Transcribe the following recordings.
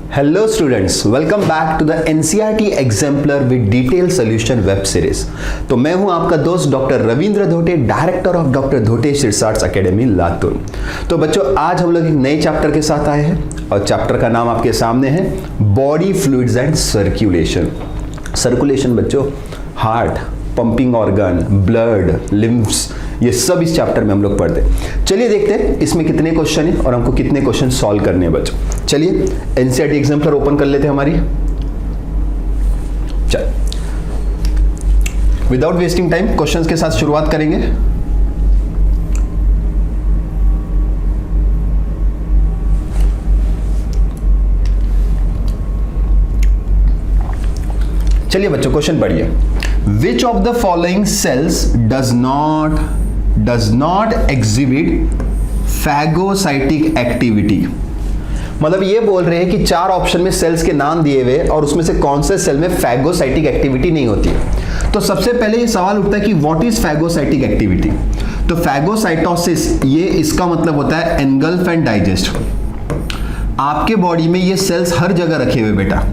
Hello students, welcome back to the NCERT Exemplar with Detailed Solution web series। तो मैं हूं आपका दोस्त doctor Ravindra Dhote, director of doctor Dhote research academy Latur. तो बच्चों आज हम लोग एक नए चैप्टर के साथ आए हैं और चैप्टर का नाम आपके सामने है body fluids and circulation. Circulation बच्चों हार्ट, पंपिंग ऑर्गन, ब्लड, लिम्फ्स, ये सब इस चैप्टर में हम लोग पढ़ते हैं। चलिए देखते हैं इसमें कितने क्वेश्चन हैं और हमको कितने क्वेश्चन सॉल्व करने हैं बच्चों। चलिए एनसीईआरटी एग्जाम्पलर ओपन कर लेते हैं हमारी। चल विदाउट वेस्टिंग टाइम क्वेश्चंस के साथ शुरुआत करेंगे। चलिए बच्चों क्वेश्चन पढ़िए। Which of the following cells does not exhibit phagocytic activity? मतलब ये बोल रहे हैं कि चार ऑप्शन में सेल्स के नाम दिए हुए और उसमें से कौन से सेल में फैगोसाइटिक एक्टिविटी नहीं होती है। तो सबसे पहले ये सवाल उठता है कि व्हाट इज फैगोसाइटिक एक्टिविटी। तो फैगोसाइटोसिस ये इसका मतलब होता है एनगल्फ एंड डाइजेस्ट। आपके बॉडी में ये सेल्स हर जगह रखे हुए बेटा।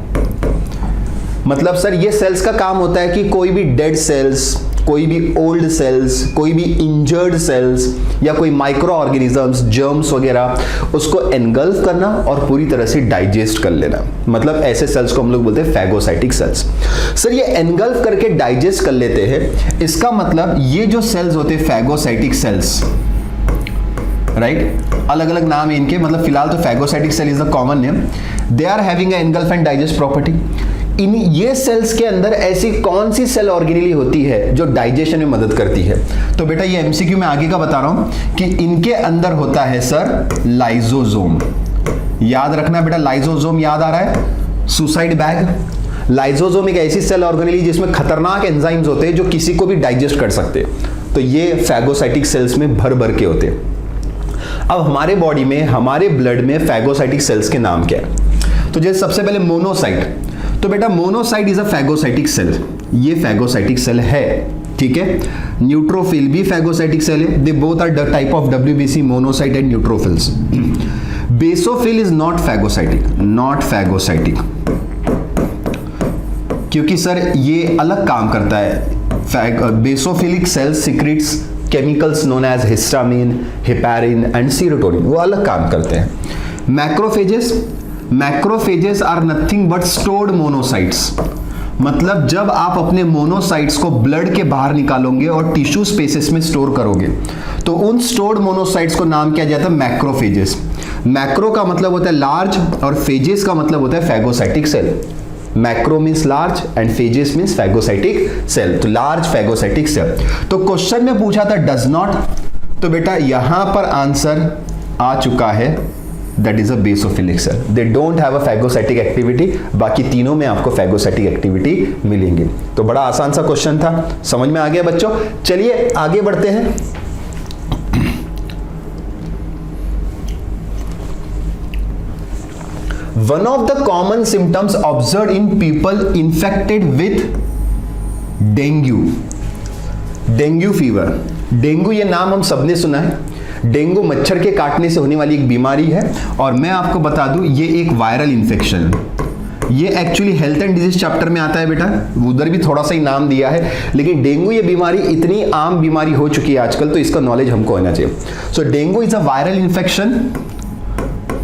मतलब सर ये सेल्स का काम होता है कि कोई भी डेड सेल्स, कोई भी ओल्ड सेल्स, कोई भी इंजर्ड सेल्स या कोई माइक्रो ऑर्गेनिजम्स, जर्म्स वगैरह उसको एनगल्फ करना और पूरी तरह से डाइजेस्ट कर लेना। मतलब ऐसे सेल्स को हम लोग बोलते हैं फैगोसाइटिक सेल्स। सर ये एनगल्फ करके डाइजेस्ट कर लेते हैं, इसका मतलब ये जो सेल्स होते हैं फैगोसाइटिक सेल्स, राइट, अलग अलग नाम है इनके, मतलब फिलहाल तो phagocytic cell is the common name. They are having a engulf and digest property. इन ये सेल्स के अंदर ऐसी कौन सी सेल ऑर्गेनेली होती है जो डाइजेशन में मदद करती है। तो बेटा ये एमसीक्यू में आगे का बता रहा हूं कि इनके अंदर होता है सर लाइजोसोम। याद रखना बेटा, लाइजोसोम याद आ रहा है, सुसाइड बैग। लाइजोसोम एक ऐसी सेल ऑर्गेनेली जिसमें खतरनाक एंजाइम्स होते हैं जो किसी को भी डाइजेस्ट कर सकते हैं। तो ये फैगोसाइटिक सेल्स में भर भर के होते हैं। अब हमारे बॉडी में, हमारे ब्लड में फैगोसाइटिक सेल्स के नाम क्या है। तो जैसे सबसे पहले मोनोसाइट। तो बेटा monocyte is a phagocytic cell, ये फैगोसाइटिक सेल है, ठीक है। न्यूट्रोफिल भी फैगोसाइटिक सेल है। They both are the type of WBC, monocyte and neutrophils. Basophil is not phagocytic, not phagocytic, क्योंकि सर ये अलग काम करता है। Basophilic cells secretes chemicals known as histamine, heparin and serotonin, वो अलग काम करते हैं। Macrophages are nothing but stored monocytes. मतलब जब आप अपने मोनोसाइट्स को ब्लड के बाहर निकालोगे और टिश्यू स्पेसेस में स्टोर करोगे तो उन स्टोर्ड मोनोसाइट्स को नाम किया जाता है मैक्रोफेजेस। मैक्रो का मतलब होता है लार्ज और फेजेस का मतलब होता है phagocytic cell. Macro means large and phages means phagocytic cell. तो लार्ज फैगोसाइटिक सेल। तो क्वेश्चन में पूछा था डज नॉट, तो बेटा यहां पर आंसर आ चुका है, that is a basophilic cell. They don't have a phagocytic activity. बाकी तीनों में आपको फैगोसाइटिक एक्टिविटी मिलेंगी। तो बड़ा आसान सा क्वेश्चन था, समझ में आ गया बच्चों। चलिए आगे बढ़ते हैं। One of the common symptoms observed in people infected with dengue fever. Dengue ये नाम हम सबने सुना है। डेंगू मच्छर के काटने से होने वाली एक बीमारी है और मैं आपको बता दूं ये एक वायरल इन्फेक्शन है। ये actually health and disease chapter में आता है बेटा, उधर भी थोड़ा सा ही नाम दिया है, लेकिन डेंगू ये बीमारी इतनी आम बीमारी हो चुकी है आजकल, तो इसका नॉलेज हमको होना चाहिए। So dengue is a viral infection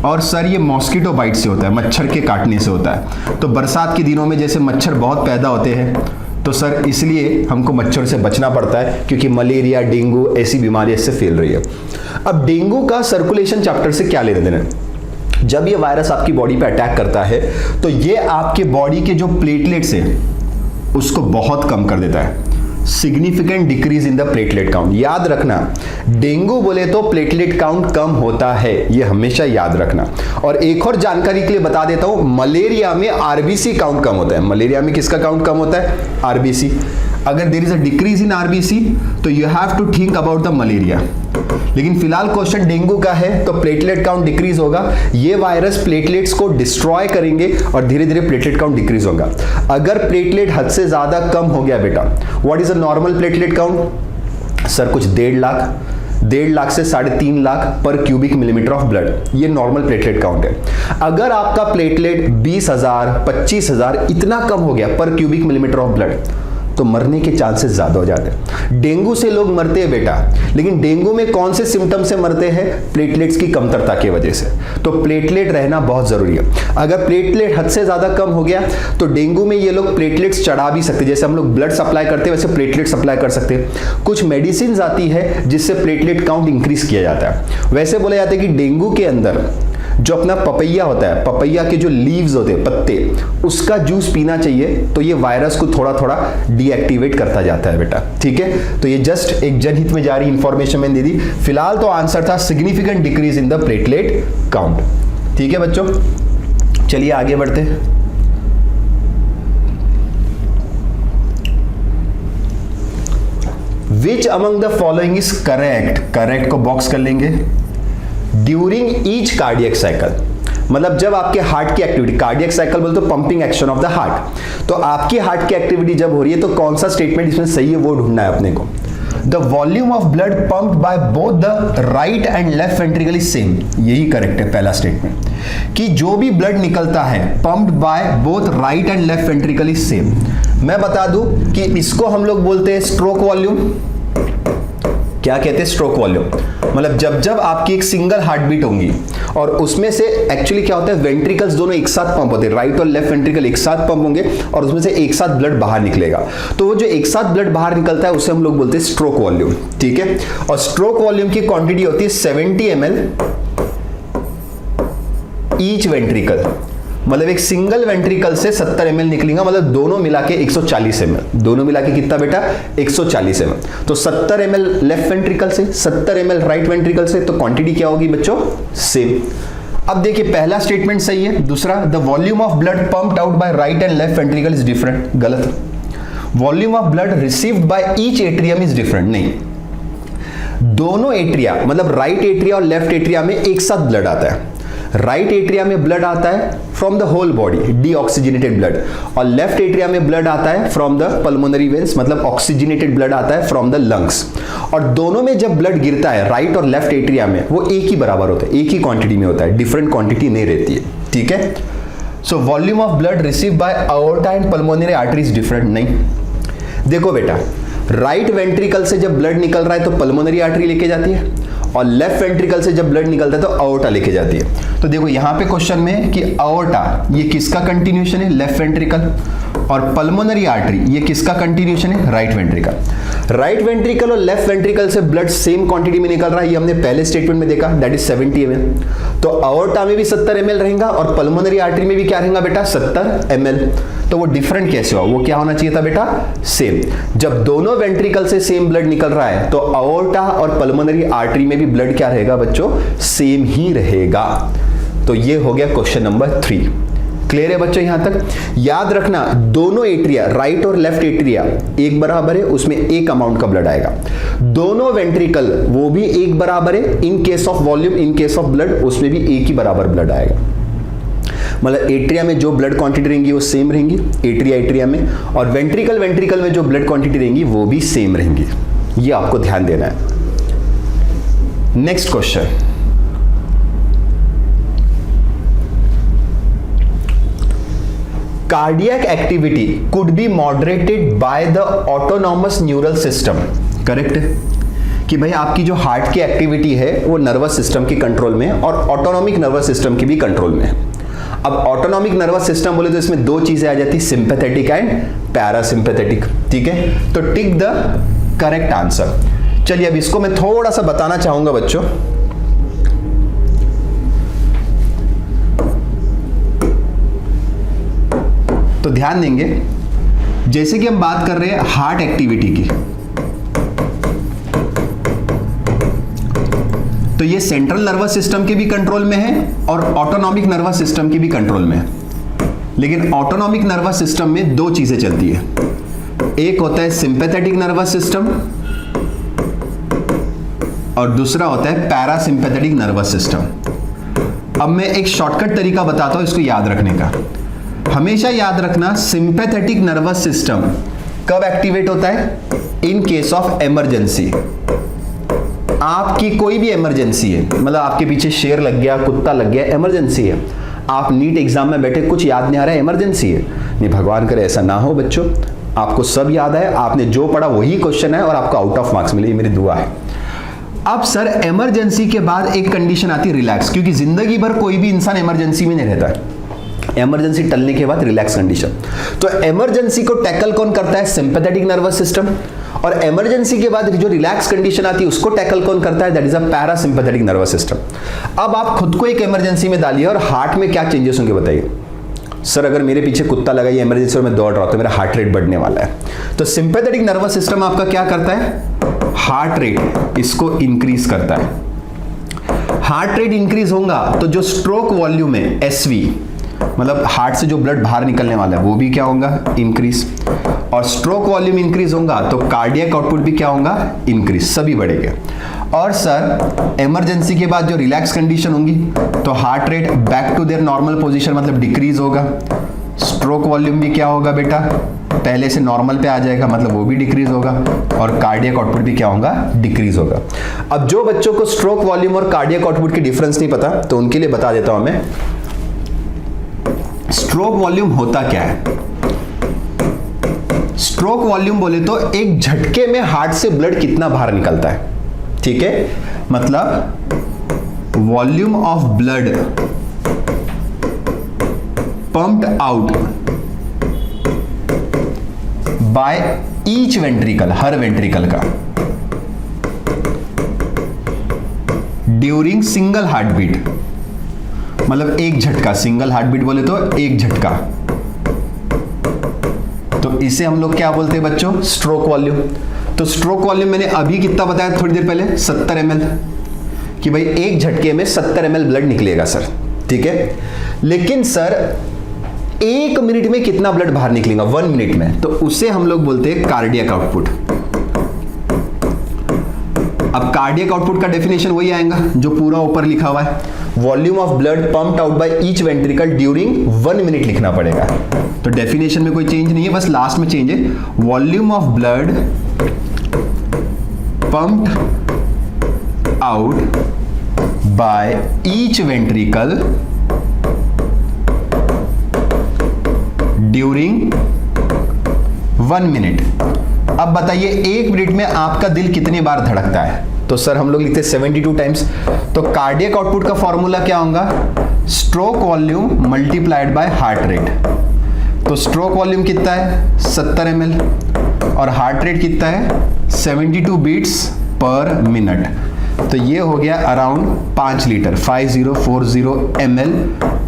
और सर ये मॉस्किटो बाइट से होता है, मच्छर के काटने से होता है। तो बरसात के दिनों में जैसे मच्छर बहुत पैदा होते हैं तो सर इसलिए हमको मच्छर से बचना पड़ता है, क्योंकि मलेरिया, डेंगू ऐसी बीमारी इससे फैल रही है। अब डेंगू का सर्कुलेशन चैप्टर से क्या लेने देना। जब ये वायरस आपकी बॉडी पे अटैक करता है तो ये आपके बॉडी के जो प्लेटलेट्स हैं उसको बहुत कम कर देता है। Significant decrease in the platelet count. याद रखना, डेंगू बोले तो प्लेटलेट काउंट कम होता है, ये हमेशा याद रखना। और एक और जानकारी के लिए बता देता हूं, मलेरिया में आरबीसी काउंट कम होता है। मलेरिया में किसका काउंट कम होता है? आरबीसी। अगर there is a decrease in RBC तो you have to think about the malaria. लेकिन फिलहाल क्वेश्चन डेंगू का है तो प्लेटलेट काउंट डिक्रीज होगा। ये वायरस प्लेटलेट्स को डिस्ट्रॉय करेंगे और धीरे धीरे प्लेटलेट काउंट डिक्रीज होगा। अगर प्लेटलेट हद से ज्यादा कम हो गया बेटा, what is a normal platelet count? Sir कुछ 1.5 लाख 1.5 लाख से 3.5 लाख पर क्यूबिक मिलीमीटर ऑफ ब्लड, ये नॉर्मल प्लेटलेट काउंट है। अगर आपका प्लेटलेट 20,000 25,000 इतना कम हो गया पर क्यूबिक मिलीमीटर ऑफ ब्लड, तो मरने के चांसेस ज्यादा हो जाते हैं। डेंगू से लोग मरते हैं बेटा, लेकिन डेंगू में कौन से सिम्टम से मरते हैं? प्लेटलेट्स की कमतरता की वजह से। तो प्लेटलेट रहना बहुत जरूरी है। अगर प्लेटलेट हद से ज्यादा कम हो गया तो डेंगू में ये लोग प्लेटलेट्स चढ़ा भी सकते हैं। जैसे हम लोग ब्लड सप्लाई करते हैं वैसे प्लेटलेट सप्लाई कर सकते हैं। कुछ मेडिसिन आती है जिससे प्लेटलेट काउंट इंक्रीज किया जाता है। वैसे बोला जाता है कि डेंगू के अंदर जो अपना पपैया होता है, पपैया के जो लीव्स होते हैं, पत्ते, उसका जूस पीना चाहिए, तो ये वायरस को थोड़ा थोड़ा डीएक्टिवेट करता जाता है बेटा। ठीक है, तो ये जस्ट एक जनहित में जारी इंफॉर्मेशन मैंने दे दी। फिलहाल तो आंसर था significant decrease in the platelet count. ठीक है बच्चों, चलिए आगे बढ़ते हैं। Which among the following is correct? Correct को बॉक्स कर लेंगे। ड्यूरिंग ईच कार्डियक साइकिल, मतलब जब आपके हार्ट की एक्टिविटी, कार्डियक साइकिल बोलते तो pumping action of the heart, तो आपकी हार्ट की एक्टिविटी जब हो रही है तो कौन सा स्टेटमेंट इसमें सही है वो ढूंढना है अपने को। The volume of blood pumped by both the right and left ventricle is same, यही करेक्ट है पहला स्टेटमेंट, कि जो भी ब्लड निकलता है pumped by both right and left ventricle is same. मैं बता दूं कि इसको हम लोग बोलते हैं स्ट्रोक वॉल्यूम। क्या कहते हैं? Stroke volume. मतलब जब जब आपकी एक सिंगल हार्ट बीट होंगी और उसमें से एक्चुअली क्या होता है, वेंट्रिकल्स दोनों एक साथ पंप होते हैं, राइट और लेफ्ट वेंट्रिकल एक साथ पंप होंगे और उसमें से एक साथ ब्लड बाहर निकलेगा। तो वो जो एक साथ ब्लड बाहर निकलता है उसे हम लोग बोलते हैं स्ट्रोक वॉल्यूम। ठीक है, और स्ट्रोक वॉल्यूम की क्वांटिटी होती है 70 ml ईच वेंट्रिकल। मतलब एक सिंगल वेंट्रिकल से 70 ml निकलेगा, मतलब दोनों मिला के 140 ml। दोनों मिला के कितना बेटा? 140 ml। तो 70 ml लेफ्ट वेंट्रिकल से, 70 ml राइट वेंट्रिकल से, तो क्वांटिटी क्या होगी बच्चों? सेम। अब देखिए पहला स्टेटमेंट सही है। दूसरा, the volume of blood pumped out by right and left ventricle is different, गलत। Volume of blood received by each atrium is different, नहीं। दोनों एट्रिया, मतलब राइट एट्रिया और लेफ्ट एट्रिया में एक साथ ब्लड आता है। राइट एट्रिया में ब्लड आता है from the whole body, deoxygenated blood, और लेफ्ट एट्रिया में ब्लड आता है फ्रॉम द पल्मोनरी वेन्स, मतलब ऑक्सीजनेटेड ब्लड आता है फ्रॉम द लंग्स। और दोनों में जब ब्लड गिरता है राइट और लेफ्ट एट्रिया में, वो एक ही बराबर होता है, एक ही क्वांटिटी में होता है, डिफरेंट क्वांटिटी नहीं रहती है। ठीक है, so volume of blood receive by aorta and pulmonary artery is different, नहीं। देखो बेटा, राइट वेंट्रिकल से जब ब्लड निकल रहा है तो पल्मोनरी आर्टरी लेके जाती है, और लेफ्ट वेंट्रिकल से जब ब्लड निकलता है तो अओर्टा लेके जाती है। तो देखो यहां पे क्वेश्चन में कि अओर्टा ये किसका कंटिन्यूएशन है? Left ventricle. और पल्मोनरी आर्टरी ये किसका कंटिन्यूएशन है? Right ventricle. राइट वेंट्रिकल और लेफ्ट वेंट्रिकल से ब्लड सेम क्वांटिटी में निकल रहा है, ये हमने पहले स्टेटमेंट में देखा, दैट इज 70 ml। तो अओर्टा में भी 70 ml रहेगा और पल्मोनरी आर्टरी में भी क्या रहेगा बेटा? 70 ml। तो वो डिफरेंट कैसे हुआ? वो क्या होना चाहिए था बेटा? सेम। जब दोनों वेंट्रिकल से सेम ब्लड निकल रहा है तो अओर्टा और पल्मोनरी आर्टरी में भी ब्लड क्या रहेगा बच्चों? सेम ही रहेगा। तो ये हो गया क्वेश्चन नंबर 3। क्लियर है बच्चों यहां तक? याद रखना, दोनों एट्रिया, राइट और लेफ्ट एट्रिया एक बराबर है, उसमें एक अमाउंट का ब्लड आएगा। दोनों वेंट्रिकल वो भी एक बराबर है, in case of volume, in case of blood उसमें भी एक ही बराबर ब्लड आएगा। मतलब एट्रिया में जो ब्लड क्वांटिटी रहेंगी वो सेम रहेंगी एट्रिया एट्रिया में, और वेंट्रिकल वेंट्रिकल में जो ब्लड क्वांटिटी रहेंगी वो भी सेम रहेंगी। ये आपको ध्यान देना है। Next question, cardiac activity could be moderated by the autonomous neural system. Correct है कि भाई आपकी जो हार्ट की एक्टिविटी है वो नर्वस सिस्टम के कंट्रोल में है और ऑटोनॉमिक नर्वस सिस्टम की भी कंट्रोल में है। अब ऑटोनॉमिक नर्वस सिस्टम बोले तो इसमें दो चीजें आ जाती, सिंपैथेटिक एंड पैरासिम्पैथेटिक। ठीक है, तो टिक द करेक्ट आंसर। चलिए अब इसको मैं थोड़ा सा बताना चाहूंगा बच्चों। तो ध्यान देंगे, जैसे कि हम बात कर रहे हैं हार्ट एक्टिविटी की, तो ये सेंट्रल नर्वस सिस्टम के भी कंट्रोल में है और ऑटोनॉमिक नर्वस सिस्टम की भी कंट्रोल में है। लेकिन ऑटोनॉमिक नर्वस सिस्टम में दो चीजें चलती है, एक होता है सिंपैथेटिक नर्वस सिस्टम और दूसरा होता है पैरासिम्पैथेटिक नर्वस सिस्टम। अब मैं एक शॉर्टकट तरीका बताता हूं इसको याद रखने का। हमेशा याद रखना, सिंपैथेटिक नर्वस सिस्टम कब एक्टिवेट होता है? In case of emergency. आपकी कोई भी इमरजेंसी है, मतलब आपके पीछे शेर लग गया, कुत्ता लग गया, इमरजेंसी है, आप नीट एग्जाम में बैठे, कुछ याद नहीं आ रहा है, इमरजेंसी है, नहीं भगवान करे ऐसा ना हो बच्चों, आपको सब याद है, आपने जो पढ़ा वही क्वेश्चन है और आपको आउट ऑफ मार्क्स मिले, मेरी दुआ है। अब सर इमरजेंसी के बाद एक कंडीशन आती है रिलैक्स, क्योंकि जिंदगी भर कोई भी इंसान इमरजेंसी में नहीं रहता है, इमरजेंसी टलने के बाद रिलैक्स कंडीशन। तो इमरजेंसी को टैकल कौन करता है? Sympathetic nervous system. और इमरजेंसी के बाद जो रिलैक्स कंडीशन आती है उसको टैकल कौन करता है? That is a parasympathetic nervous system. अब आप खुद को एक इमरजेंसी में डालिए और हार्ट में क्या चेंजेस होंगे बताइए। सर अगर मेरे पीछे कुत्ता लगा है इमरजेंसी और मैं दौड़ रहा हूं तो मेरा हार्ट रेट बढ़ने वाला है। तो सिंपैथेटिक नर्वस सिस्टम आपका क्या करता है? हार्ट रेट इसको इंक्रीज करता है। हार्ट रेट इंक्रीज होगा तो जो स्ट्रोक वॉल्यूम है एसवी, मतलब हार्ट से जो ब्लड बाहर निकलने वाला है वो भी क्या होगा? इंक्रीज। और स्ट्रोक वॉल्यूम इंक्रीज होगा तो कार्डियक आउटपुट भी क्या होगा? इंक्रीज, सभी बढ़ेगा। और सर इमरजेंसी के बाद जो रिलैक्स कंडीशन होंगी तो heart rate back to their normal position, मतलब डिक्रीज होगा। स्ट्रोक वॉल्यूम भी क्या होगा बेटा? पहले से नॉर्मल पे आ जाएगा, मतलब वो भी डिक्रीज होगा। और कार्डियक आउटपुट भी क्या होगा? डिक्रीज होगा। अब जो बच्चों को स्ट्रोक वॉल्यूम और कार्डियक आउटपुट की डिफरेंस नहीं पता तो उनके लिए बता देता हूं मैं। स्ट्रोक वॉल्यूम होता क्या है? स्ट्रोक वॉल्यूम बोले तो एक झटके में हार्ट से ब्लड कितना बाहर निकलता है, ठीक है? मतलब volume of blood pumped out by each ventricle, her ventricle का, ड्यूरिंग सिंगल हार्ट बीट, मतलब एक झटका, सिंगल हार्ट बीट बोले तो एक झटका, तो इसे हम लोग क्या बोलते हैं बच्चों? Stroke volume. तो स्ट्रोक वॉल्यूम मैंने अभी कितना बताया थोड़ी देर पहले? 70 ml, कि भाई एक झटके में 70 ml ब्लड निकलेगा सर, ठीक है? लेकिन सर 1 मिनट में कितना ब्लड बाहर निकलेगा? 1 मिनट में, तो उसे हम लोग बोलते हैं कार्डियक आउटपुट। अब कार्डियक आउटपुट का डेफिनेशन वही आएगा जो पूरा ऊपर लिखा हुआ है, volume of blood pumped out by each ventricle during 1 minute लिखना पड़ेगा। तो डेफिनेशन में कोई चेंज नहीं है, बस लास्ट में चेंज है, volume of blood pumped out by each ventricle during 1 minute. अब बताइए 1 मिनट में आपका दिल कितने बार धड़कता है? तो सर हम लोग लिखते हैं 72 टाइम्स। तो कार्डियक आउटपुट का फॉर्मूला क्या होगा? Stroke volume multiplied by heart rate. तो स्ट्रोक वॉल्यूम कितना है? 70 ml और हार्ट रेट कितना है? 72 बीट्स पर मिनट। तो ये हो गया अराउंड 5 लीटर, 5040 ml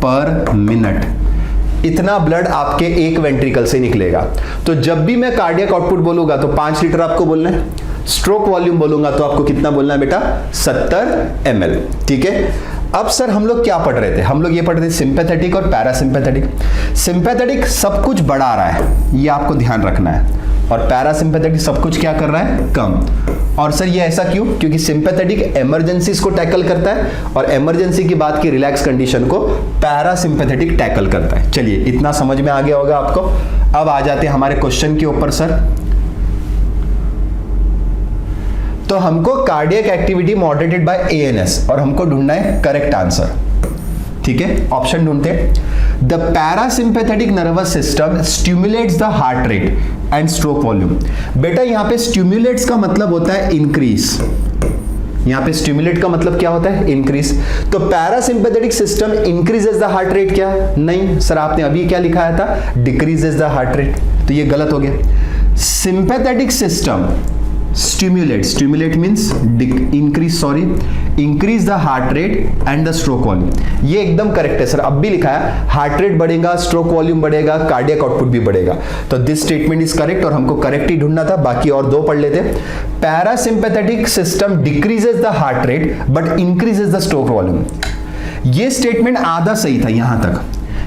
पर मिनट। इतना ब्लड आपके एक वेंट्रिकल से निकलेगा। तो जब भी मैं कार्डियक आउटपुट बोलूंगा तो 5 लीटर आपको बोलना है, स्ट्रोक वॉल्यूम बोलूंगा तो आपको कितना बोलना है बेटा? 70 ml, ठीक है? अब सर हम लोग क्या पढ़ रहे थे? हम लोग ये पढ़ रहे थे सिंपैथेटिक और पैरासिम्पैथेटिक। सिंपैथेटिक सब कुछ बढ़ा रहा है, ये आपको ध्यान रखना है, और पैरासिम्पैथेटिक सब कुछ क्या कर रहा है? कम। और सर ये ऐसा क्यों? क्योंकि सिंपैथेटिक इमरजेंसीज को टैकल करता है और इमरजेंसी की बात की रिलैक्स कंडीशन को पैरासिम्पैथेटिक टैकल करता है। चलिए इतना समझ में आ गया होगा आपको। अब आ जाते हैं हमारे क्वेश्चन के ऊपर सर। तो हमको cardiac activity moderated by ANS और हमको ढूंढना है करेक्ट आंसर, ठीक है? ऑप्शन ढूंढते हैं। The parasympathetic nervous system stimulates the heart rate and stroke volume. बेटा यहां पे स्टिमुलेट्स का मतलब होता है इंक्रीज, यहां पे स्टिमुलेट का मतलब क्या होता है? इंक्रीज। तो parasympathetic system increases the heart rate क्या? नहीं सर, आपने अभी क्या लिखाया था? डिक्रीजेस द हार्ट रेट, तो ये गलत हो गया। Sympathetic system stimulate means increase the heart rate and the stroke volume. ये एकदम करेक्ट है सर, अब भी लिखा है हार्ट रेट बढ़ेगा, स्ट्रोक वॉल्यूम बढ़ेगा, कार्डियक आउटपुट भी बढ़ेगा। तो दिस स्टेटमेंट इज करेक्ट और हमको करेक्ट ही ढूंढना था, बाकी और दो पढ़ लेते। Parasympathetic system decreases the heart rate but increases the stroke volume. ये स्टेटमेंट आधा सही था यहां तक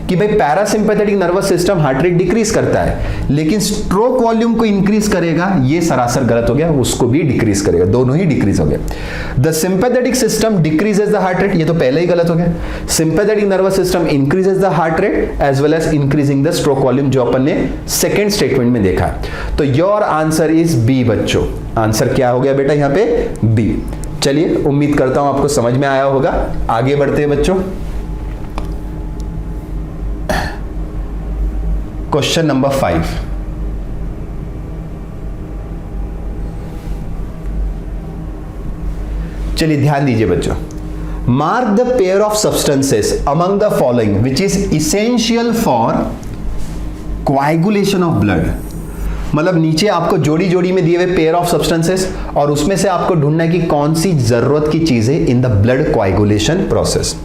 कि भाई parasympathetic nervous system heart rate decrease करता है लेकिन स्ट्रोक वॉल्यूम को इंक्रीज करेगा, ये सरासर गलत हो गया, उसको भी डिक्रीज करेगा, दोनों ही डिक्रीज हो गए। The sympathetic system decreases the heart rate, ये तो पहले ही गलत हो गया। Sympathetic nervous system increases the heart rate as well as increasing the stroke volume, जो अपन ने सेकेंड स्टेटमेंट में देखा। तो योर आंसर इज बी बच्चों। आंसर क्या हो गया बेटा यहाँ पे? बी। चलिए, उम्मीद करता हूं आपको समझ में आया होगा। आगे बढ़ते हैं बच्चों। Question number 5। चलिए ध्यान दीजिए बच्चों। Mark the pair of substances among the following which is essential for coagulation of blood. मतलब नीचे आपको जोड़ी जोड़ी में दिए हुए पेयर ऑफ सब्सटेंसेस और उसमें से आपको ढूंढना है कि कौन सी जरूरत की चीजें in the blood coagulation process.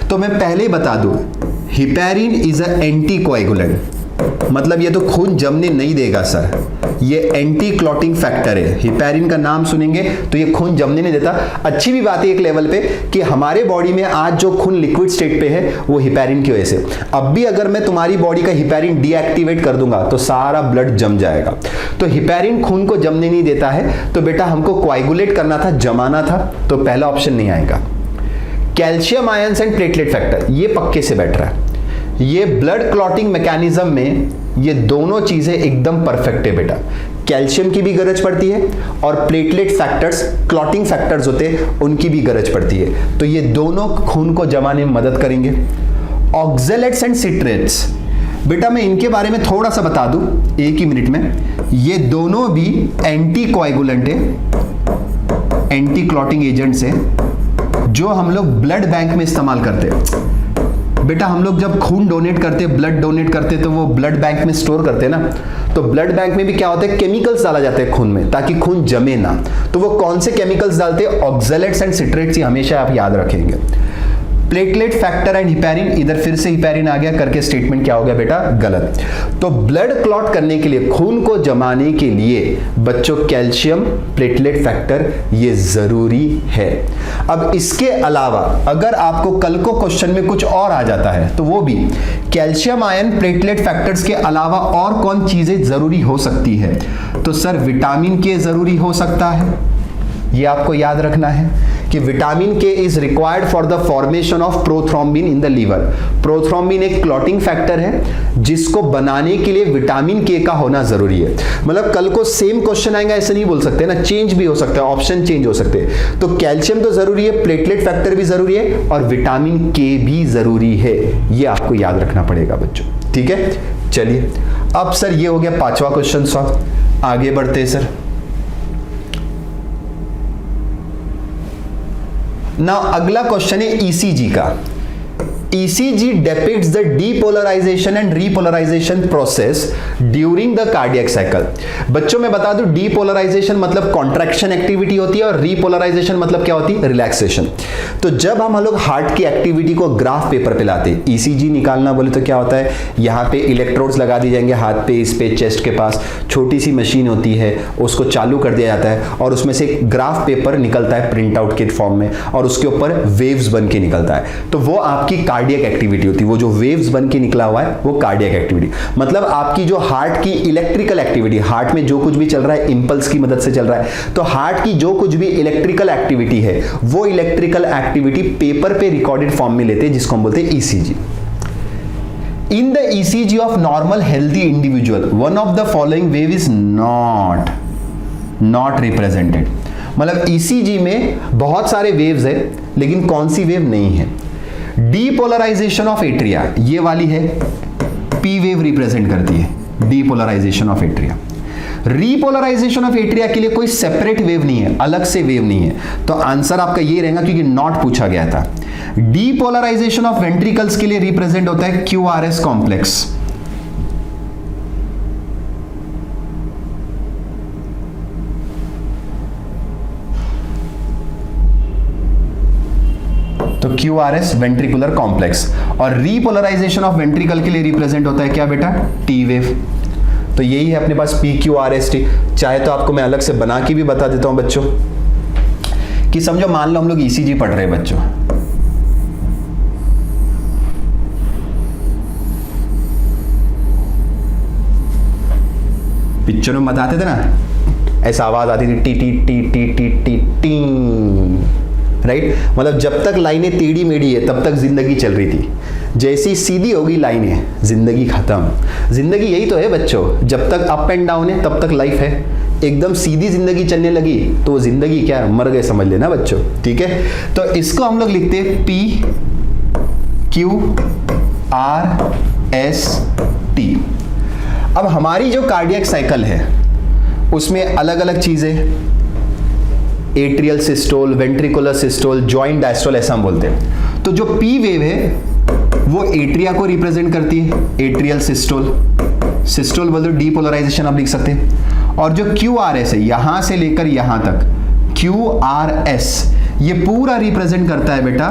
तो मैं पहले ही बता दूं, heparin is a anti coagulant, मतलब ये तो खून जमने नहीं देगा सर, ये एंटी क्लॉटिंग फैक्टर है। हिपैरिन का नाम सुनेंगे तो ये खून जमने नहीं देता। अच्छी भी बात है एक लेवल पे कि हमारे बॉडी में आज जो खून लिक्विड स्टेट पे है वो हिपैरिन की वजह से। अब भी अगर मैं तुम्हारी बॉडी का हिपैरिन डीएक्टिवेट कर दूंगा तो सारा ब्लड जम जाएगा। तो हिपैरिन खून को जमने नहीं देता है। तो बेटा हमको कोएगुलेट करना था, जमाना था, तो पहला ऑप्शन नहीं आएगा। Calcium ions and platelet factor, ये पक्के से बैठ रहा है। ये ब्लड क्लॉटिंग मैकेनिज्म में ये दोनों चीजें एकदम परफेक्ट है बेटा। कैल्शियम की भी गरज पड़ती है और प्लेटलेट फैक्टर्स, क्लॉटिंग फैक्टर्स होते हैं, उनकी भी गरज पड़ती है। तो ये दोनों खून को जमाने में मदद करेंगे। ऑक्जेलेट्स एंड सिट्रेट्स, बेटा मैं इनके बारे में थोड़ा सा बता दूं एक ही मिनट में। ये दोनों भी एंटी कोएगुलेंट है, एंटी क्लॉटिंग एजेंट्स है, जो हम लोग ब्लड बैंक में इस्तेमाल करते हैं। बेटा हम लोग जब खून डोनेट करते, ब्लड डोनेट करते, तो वो ब्लड बैंक में स्टोर करते हैं ना। तो ब्लड बैंक में भी क्या होता है, केमिकल्स डाला जाता है खून में ताकि खून जमे ना। तो वो कौन से केमिकल्स डालते हैं, ऑक्जेलेट्स एंड सिट्रेट्स, हमेशा आप याद रखेंगे। प्लेटलेट फैक्टर एंड हिपैरिन, इधर फिर से हिपैरिन आ गया करके स्टेटमेंट क्या हो गया बेटा, गलत। तो ब्लड क्लॉट करने के लिए, खून को जमाने के लिए बच्चों कैल्शियम, प्लेटलेट फैक्टर ये जरूरी है। अब इसके अलावा अगर आपको कल को क्वेश्चन में कुछ और आ जाता है तो वो भी कैल्शियम आयन, प्लेटलेट फैक्टर्स के अलावा और कौन चीजें जरूरी हो सकती है, तो सर विटामिन के जरूरी हो सकता है। ये आपको याद रखना है कि vitamin K is required for the formation of prothrombin in the liver. Prothrombin एक क्लॉटिंग फैक्टर है जिसको बनाने के लिए विटामिन के का होना जरूरी है। मतलब कल को सेम क्वेश्चन आएगा ऐसे नहीं बोल सकते ना, चेंज भी हो सकता है, ऑप्शन चेंज हो सकते हैं। तो कैल्शियम तो जरूरी है, प्लेटलेट फैक्टर भी जरूरी है और विटामिन के भी जरूरी है। ये आपको याद रखना पड़ेगा बच्चों, ठीक है। चलिए अब सर ये हो गया 5वां क्वेश्चन सॉल्व। आगे बढ़ते हैं सर। ना अगला क्वेश्चन है ईसीजी का। ECG depicts the depolarization and repolarization process during the cardiac cycle। बच्चों मैं बता दूं, डीपोलराइजेशन मतलब कॉन्ट्रैक्शन एक्टिविटी होती है और रीपोलराइजेशन मतलब क्या होती है, रिलैक्सेशन। तो जब हम लोग हार्ट की एक्टिविटी को ग्राफ पेपर पे लाते हैं, ECG निकालना बोले तो क्या होता है, यहाँ पे इलेक्ट्रोड्स लगा दिए जाएंगे हाथ पे, इस पे चेस्ट के पास छोटी सी मशीन होती है, उसको चालू कर दिया जाता है और उसमें से ग्राफ पेपर निकलता है प्रिंट आउट के फॉर्म में और उसके ऊपर वेव्स बन के निकलता है। तो वो आपकी कार्डियक एक्टिविटी होती है। वो जो वेव्स बन के निकला हुआ है वो कार्डियक एक्टिविटी, मतलब आपकी जो हार्ट की इलेक्ट्रिकल एक्टिविटी, हार्ट में जो कुछ भी चल रहा है इंपल्स की मदद से चल रहा है। तो हार्ट की जो कुछ भी इलेक्ट्रिकल एक्टिविटी है वो इलेक्ट्रिकल एक्टिविटी पेपर पे रिकॉर्डेड फॉर्म में लेते हैं, जिसको हम बोलते हैं ECG। In the ECG of normal healthy individual, one of the following wave is not represented। मतलब ECG में बहुत सारे वेव्स है लेकिन कौन सी वेव नहीं है। डीपोलराइजेशन ऑफ एट्रिया ये वाली है, P वेव रिप्रेजेंट करती है depolarization of atria. Repolarization of atria के लिए कोई सेपरेट वेव नहीं है, अलग से वेव नहीं है। तो आंसर आपका ये रहेगा क्योंकि नॉट पूछा गया था। डीपोलराइजेशन ऑफ वेंट्रिकल्स के लिए रिप्रेजेंट होता है QRS कॉम्प्लेक्स। तो QRS वेंट्रिकुलर कॉम्प्लेक्स। और रीपोलराइजेशन ऑफ वेंट्रिकल के लिए रिप्रेजेंट होता है क्या बेटा, T वेव। तो यही है अपने पास PQRST। चाहे तो आपको मैं अलग से बना के भी बता देता हूं बच्चों कि समझो मान लो हम लोग ECG पढ़ रहे हैं बच्चों, पिक्चर में बताते थे ना, ऐसा आवाज आती थी T T T T T T T, right. मतलब जब तक लाइनें टेढ़ी मेढ़ी है तब तक जिंदगी चल रही थी, जैसी सीधी होगी लाइनें, जिंदगी खत्म। जिंदगी यही तो है बच्चों, जब तक अप एंड डाउन है तब तक लाइफ है। एकदम सीधी जिंदगी चलने लगी तो वो जिंदगी क्या है, मर गए समझ लेना बच्चों, ठीक है। तो इसको हम लोग लिखते हैं PQRST। अब हमारी जो कार्डियक साइकिल है उसमें अलग अलग चीजें, atrial systole, ventricular systole, joint diastole ऐसा हम बोलते हैं। तो जो पी वेव है वो एट्रिया को रिप्रेजेंट करती है, एट्रियल सिस्टोल। सिस्टोल बोलते हो डीपोलराइजेशन आप लिख सकते हैं। और जो QRS है यहां से लेकर यहां तक, QRS ये पूरा रिप्रेजेंट करता है बेटा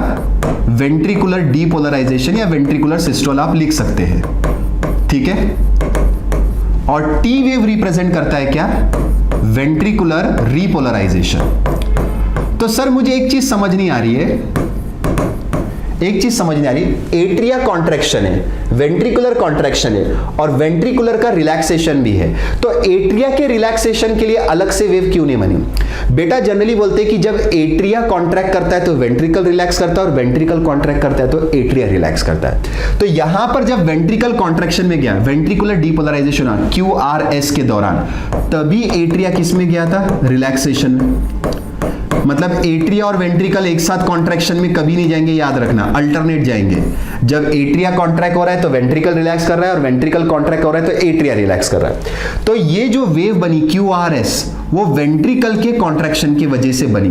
वेंट्रिकुलर डीपोलराइजेशन या वेंट्रिकुलर सिस्टोल आप लिख सकते हैं, ठीक है। और टी वेव रिप्रेजेंट करता है क्या, वेंट्रिकुलर रीपोलराइजेशन। तो सर मुझे एक चीज समझ नहीं आ रही है, एट्रिया कॉन्ट्रैक्शन है, वेंट्रिकुलर कॉन्ट्रैक्शन है और वेंट्रिकुलर का रिलैक्सेशन भी है। तो एट्रिया के रिलैक्सेशन के लिए अलग से वेव क्यों नहीं बनी? बेटा जनरली बोलते हैं कि जब एट्रिया कॉन्ट्रैक्ट करता है तो वेंट्रिकल रिलैक्स करता है और वेंट्रिकल कॉन्ट्रैक्ट करता है तो एट्रिया रिलैक्स करता है। तो यहां पर जब वेंट्रिकल कॉन्ट्रैक्शन में गया, वेंट्रिकुलर डीपोलराइजेशन QRS के दौरान, तभी एट्रिया किस में गया था, रिलैक्सेशन में। मतलब एट्रिया और वेंट्रिकल एक साथ कॉन्ट्रैक्शन में कभी नहीं जाएंगे, याद रखना, अल्टरनेट जाएंगे। जब एट्रिया कॉन्ट्रैक्ट हो रहा है तो वेंट्रिकल रिलैक्स कर रहा है और वेंट्रिकल कॉन्ट्रैक्ट हो रहा है तो एट्रिया रिलैक्स कर रहा है। तो ये जो वेव बनी QRS वो वेंट्रिकल के कॉन्ट्रैक्शन की वजह से बनी।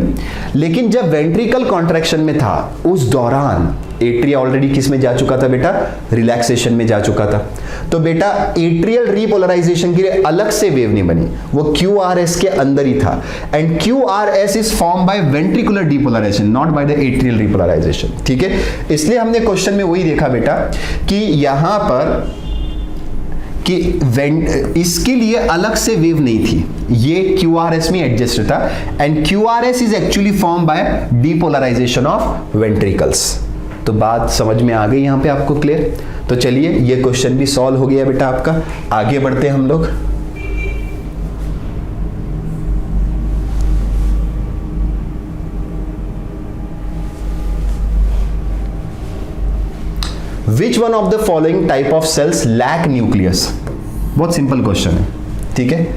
लेकिन जब वेंट्रिकल कॉन्ट्रैक्शन में था उस दौरान एट्रिया ऑलरेडी किस में जा चुका था बेटा, रिलैक्सेशन में जा चुका था। तो बेटा एट्रियल रीपोलराइजेशन के लिए अलग से वेव नहीं बनी, वो QRS के अंदर ही था। And QRS is form by ventricular depolarization, not by the atrial repolarization, ठीक है। इसलिए हमने क्वेश्चन में वही देखा बेटा कि यहां पर कि इसके लिए अलग से वेव नहीं थी, ये QRS में एडजस्ट था। And QRS is actually form by depolarization of ventricles. तो बात समझ में आ गई यहां पे आपको, क्लियर? तो चलिए ये क्वेश्चन भी सॉल्व हो गया बेटा आपका। आगे बढ़ते हैं हम लोग। Which one of the following type of cells lack nucleus? बहुत सिंपल क्वेश्चन है, ठीक है।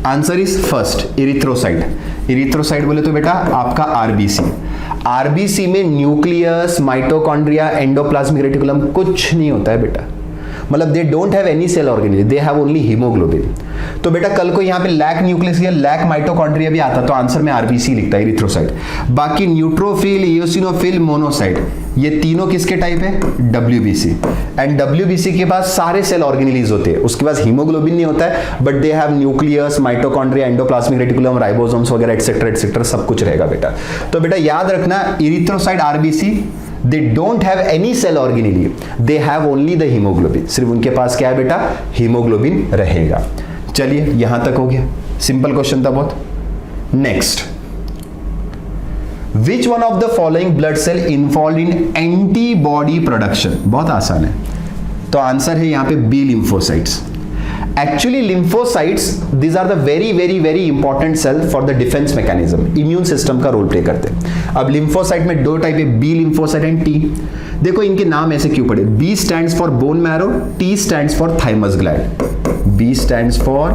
Answer is first erythrocyte. Erythrocyte बोले तो बेटा आपका आरबीसी। आरबीसी में न्यूक्लियस, माइटोकॉन्ड्रिया, एंडोप्लाज्मिक रेटिकुलम कुछ नहीं होता है बेटा। मतलब they don't have any cell organelle, they have only haemoglobin. तो बेटा कल को यहाँ पे लैक न्यूक्लियस या लैक माइटोकॉन्ड्रिया भी आता तो आंसर में आरबीसी लिखता है, इरिथ्रोसाइट। बाकी न्यूट्रोफिल, इओसिनोफिल, मोनोसाइट ये तीनों किसके टाइप है, डब्ल्यूबीसी। एंड डब्ल्यूबीसी के पास सारे सेल ऑर्गेनेलीज होते हैं, उसके पास हीमोग्लोबिन नहीं होता है, but they have nucleus, mitochondria, endoplasmic reticulum, ribosomes वगैरह एटसेट्रा सब कुछ रहेगा बेटा। तो बेटा याद रखना erythrocyte RBC they don't have any cell organelle, they have only the hemoglobin। सिर्फ उनके पास क्या है बेटा, हीमोग्लोबिन रहेगा। चलिए यहां तक हो गया, सिंपल क्वेश्चन था बहुत। Next, which one of the following blood cell involve in antibody production? बहुत आसान है, तो आंसर है यहां पे B lymphocytes. Actually lymphocytes these are the very important cell for the defense mechanism, immune system का रोल प्ले करते हैं। अब lymphocyte में दो टाइप है, B lymphocyte एंड T। देखो इनके नाम ऐसे क्यों पड़े, B stands for bone marrow, T stands for thymus gland। B stands for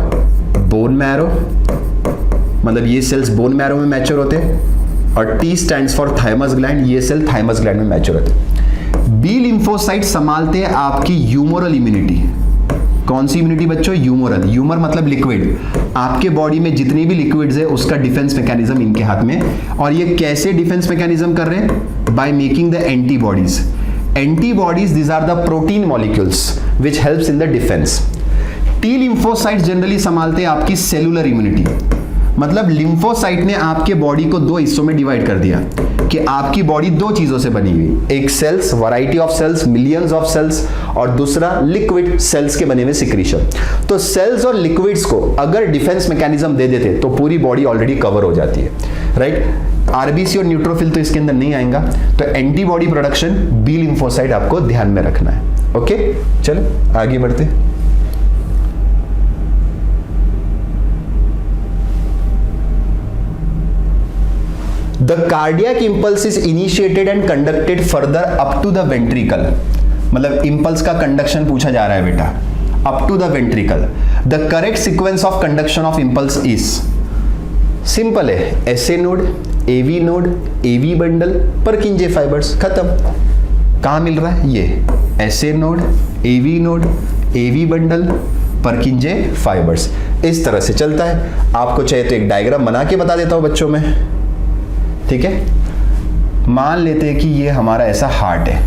bone marrow, मतलब ये सेल्स बोन मैरो में मैच्योर होते हैं, और T stands for thymus gland, ये सेल thymus gland में मैच्योर होते हैं। B lymphocyte संभालते हैं आपकी ह्यूमरल इम्यूनिटी। कौन सी इम्यूनिटी बच्चों, ह्यूमरल। ह्यूमर मतलब लिक्विड, आपके बॉडी में जितनी भी लिक्विड्स है उसका डिफेंस मैकेनिज्म इनके हाथ में। और ये कैसे डिफेंस मैकेनिज्म कर रहे हैं, by making the antibodies. Antibodies this are the protein molecules which helps in the defence. T lymphocyte generally संभालते हैं आपकी सेलुलर इम्यूनिटी। मतलब लिम्फोसाइट ने आपके बॉडी को दो हिस्सों में डिवाइड कर दिया कि आपकी बॉडी दो चीजों से बनी हुई, एक cells, variety of cells, millions of cells, और दूसरा लिक्विड सेल्स के बने हुए सिक्रीशन। तो सेल्स और लिक्विड्स को अगर डिफेंस मैकेनिज्म दे देते तो पूरी बॉडी ऑलरेडी कवर हो जाती है, राइट। आरबीसी और न्यूट्रोफिल तो इसके अंदर नहीं आएगा, तो एंटीबॉडी प्रोडक्शन बी लिम्फोसाइट आपको ध्यान में रखना है। ओके चलो आगे बढ़ते। The cardiac impulse is initiated and conducted further up to the ventricle। मतलब इंपल्स का कंडक्शन पूछा जा रहा है बेटा, up to the ventricle, the correct sequence of conduction of impulse is, simple है, SA node, AV node, AV bundle, Purkinje fibres, खत्म। कहां मिल रहा है ये, SA node, AV bundle, Purkinje fibres, इस तरह से चलता है। आपको चाहिए तो एक डायग्राम बना के बता देता हूं बच्चों में, ठीक है। मान लेते हैं कि ये हमारा ऐसा हार्ट है,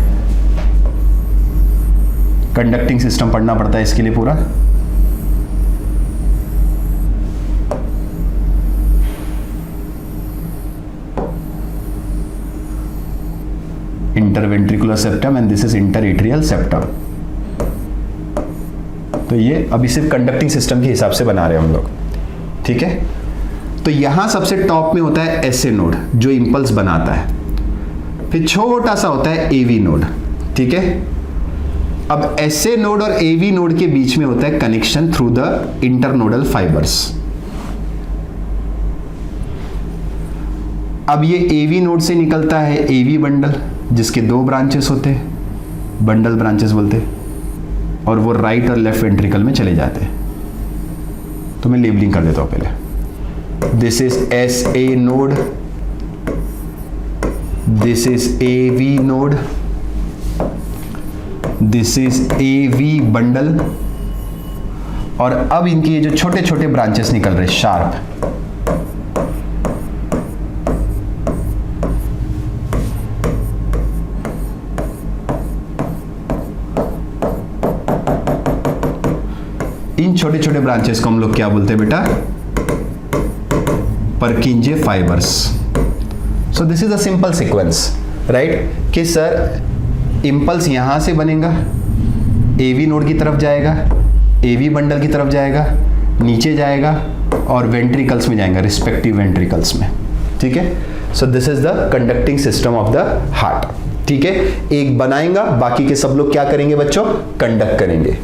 कंडक्टिंग सिस्टम पढ़ना पड़ता है इसके लिए पूरा। Interventricular septum and this is interatrial septum. तो ये अभी सिर्फ कंडक्टिंग सिस्टम के हिसाब से बना रहे हैं हम लोग, ठीक है। तो यहां सबसे टॉप में होता है एसए नोड जो इंपल्स बनाता है, फिर छोटा सा होता है एवी नोड, ठीक है। अब एसए नोड और एवी नोड के बीच में होता है connection through the internodal fibres. अब ये एवी नोड से निकलता है एवी बंडल, जिसके दो ब्रांचेस होते हैं, बंडल ब्रांचेस बोलते हैं, और वो राइट और लेफ्ट वेंट्रिकल में चले जाते हैं। तो मैं लेबलिंग कर देता हूं पहले। This is S A node, this is A V node, this is A V bundle, और अब इनके ये जो छोटे छोटे ब्रांचेस निकल रहे शार्प, इन छोटे छोटे ब्रांचेस को हम लोग क्या बोलते हैं बेटा, परकिंजे fibres. So this is a simple sequence, right, कि सर इंपल्स यहां से बनेगा, एवी नोड की तरफ जाएगा, एवी बंडल की तरफ जाएगा, नीचे जाएगा और वेंट्रिकल्स में जाएगा, रिस्पेक्टिव वेंट्रिकल्स में, ठीक है। So this is the conducting system of the heart, ठीक है। एक बनाएगा, बाकी के सब लोग क्या करेंगे बच्चों, कंडक्ट करेंगे।